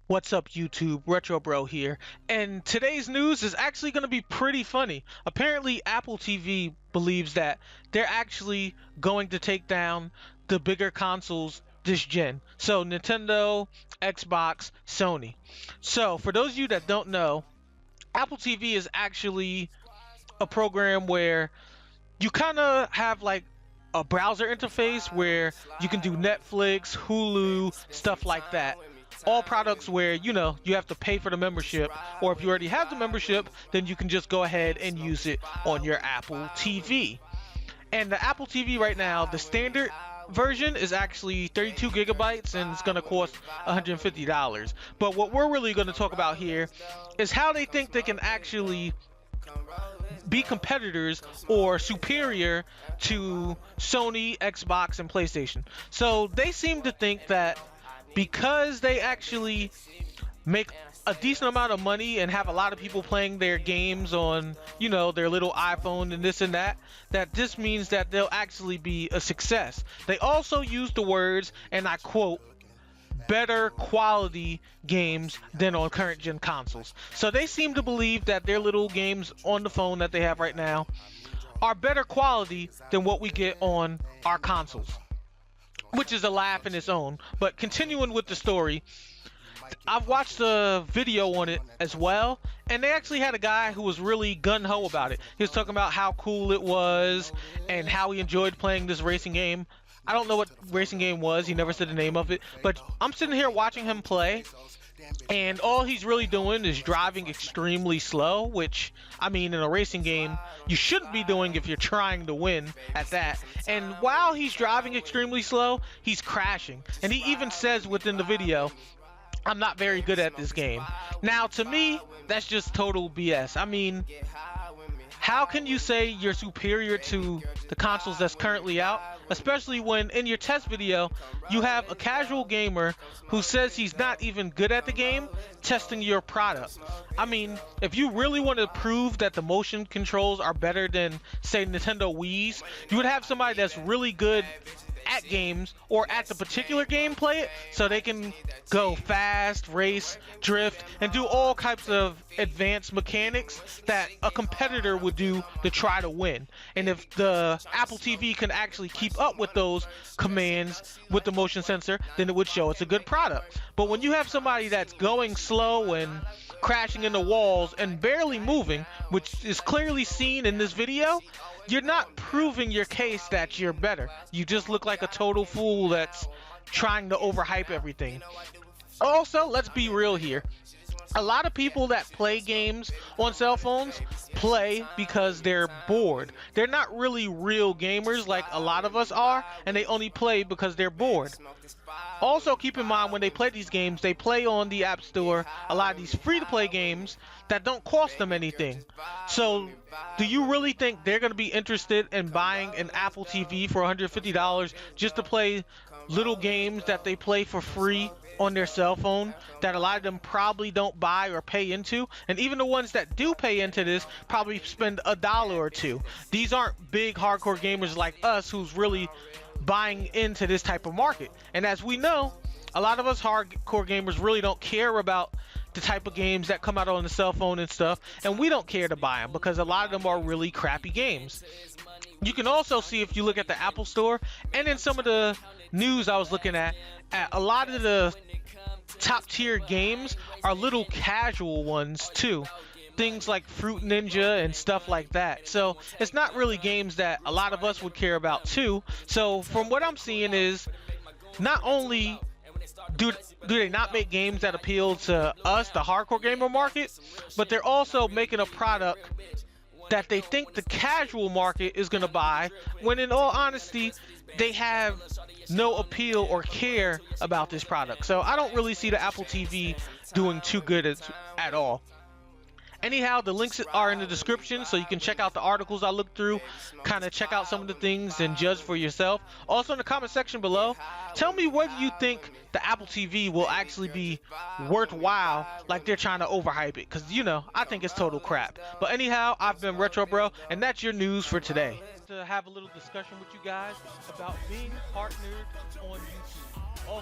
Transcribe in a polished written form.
What's up, YouTube? RetroBro here, and today's news is actually going to be pretty funny. Apparently, Apple TV believes that they're actually going to take down the bigger consoles this gen. So, Nintendo, Xbox, Sony. So, for those of you that don't know, Apple TV is actually a program where you kind of have like a browser interface where you can do Netflix, Hulu, stuff like that. All products where you have to pay for the membership, or if you already have the membership, then you can just go ahead and use it on your Apple TV. And the Apple TV right now, the standard version is actually 32 gigabytes and it's going to cost $150. But what we're really going to talk about here is how they think they can actually be competitors or superior to Sony, Xbox, and PlayStation. So they seem to think that because they actually make a decent amount of money and have a lot of people playing their games on, their little iPhone and this and that, that this means that they'll actually be a success. They also use the words, and I quote, better quality games than on current gen consoles. So they seem to believe that their little games on the phone that they have right now are better quality than what we get on our consoles, which is a laugh in its own. But continuing with the story, I've watched a video on it as well, and they actually had a guy who was really gung-ho about it. He was talking about how cool it was and how he enjoyed playing this racing game. I don't know what racing game was, he never said the name of it, but I'm sitting here watching him play, and all he's really doing is driving extremely slow, which, I mean, in a racing game, you shouldn't be doing if you're trying to win at that. And while he's driving extremely slow, he's crashing. And he even says within the video, I'm not very good at this game. Now, to me, that's just total BS. I mean, how can you say you're superior to the consoles that's currently out, especially when in your test video you have a casual gamer who says he's not even good at the game testing your product? I mean, if you really want to prove that the motion controls are better than, say, Nintendo Wii's, you would have somebody that's really good at games or at the particular game play it, so they can go fast, race, drift, and do all types of advanced mechanics that a competitor would do to try to win. And if the Apple TV can actually keep up with those commands with the motion sensor, then it would show it's a good product. But when you have somebody that's going slow and crashing into walls and barely moving, which is clearly seen in this video, you're not proving your case that you're better. You just look like a total fool that's trying to overhype everything. Also, let's be real here. A lot of people that play games on cell phones play because they're bored. They're not really real gamers like a lot of us are, and they only play because they're bored. Also, keep in mind, when they play these games, they play on the App Store a lot of these free-to-play games that don't cost them anything. So, do you really think they're going to be interested in buying an Apple TV for $150 just to play little games that they play for free on their cell phone that a lot of them probably don't buy or pay into? And even the ones that do pay into this probably spend $1 or $2. These aren't big hardcore gamers like us who's really buying into this type of market. And as we know, a lot of us hardcore gamers really don't care about the type of games that come out on the cell phone and stuff, and we don't care to buy them because a lot of them are really crappy games. You can also see, if you look at the Apple Store and in some of the news I was looking at a lot of the top tier games are little casual ones too. Things like Fruit Ninja and stuff like that. So it's not really games that a lot of us would care about too. So from what I'm seeing is, not only do they not make games that appeal to us, the hardcore gamer market, but they're also making a product that they think the casual market is going to buy, when in all honesty they have no appeal or care about this product. So I don't really see the Apple TV doing too good at all. Anyhow, the links are in the description, so you can check out the articles I looked through, kind of check out some of the things and judge for yourself. Also, in the comment section below, tell me whether you think the Apple TV will actually be worthwhile like they're trying to overhype it, because, I think it's total crap. But anyhow, I've been RetroBro, and that's your news for today. To have a little discussion with you guys about being partnered on YouTube. Also,